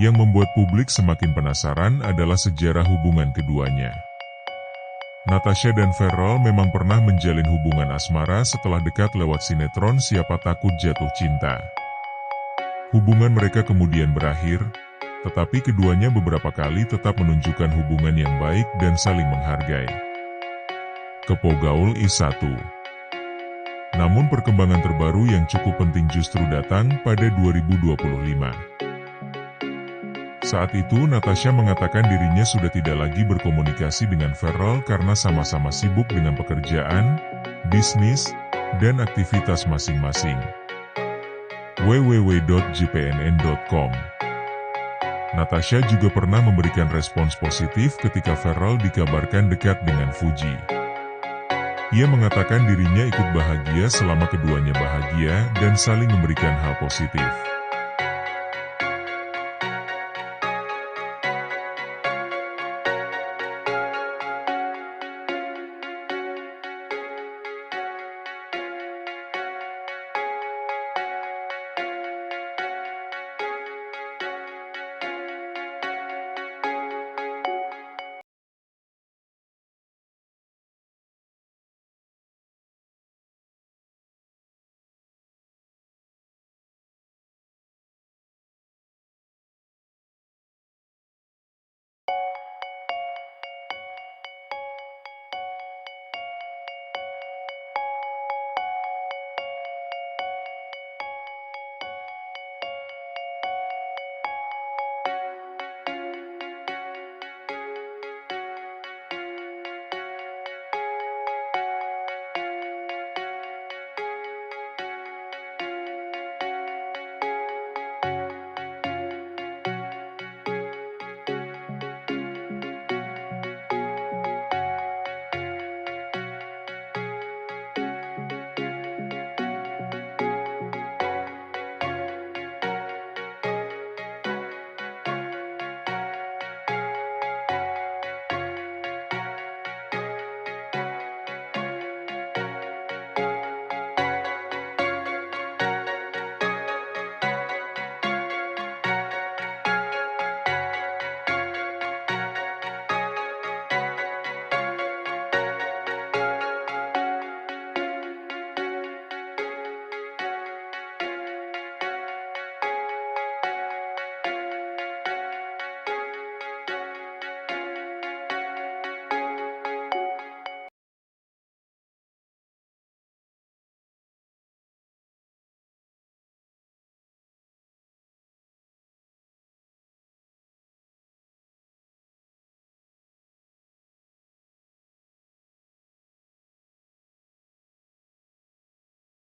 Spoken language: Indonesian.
Yang membuat publik semakin penasaran adalah sejarah hubungan keduanya. Natasha dan Verrell memang pernah menjalin hubungan asmara setelah dekat lewat sinetron Siapa Takut Jatuh Cinta. Hubungan mereka kemudian berakhir, tetapi keduanya beberapa kali tetap menunjukkan hubungan yang baik dan saling menghargai. Kepo Gaul I1. Namun perkembangan terbaru yang cukup penting justru datang pada 2025. Saat itu Natasha mengatakan dirinya sudah tidak lagi berkomunikasi dengan Verrell karena sama-sama sibuk dengan pekerjaan, bisnis, dan aktivitas masing-masing. www.jpnn.com. Natasha juga pernah memberikan respons positif ketika Verrell dikabarkan dekat dengan Fuji. Ia mengatakan dirinya ikut bahagia selama keduanya bahagia dan saling memberikan hal positif.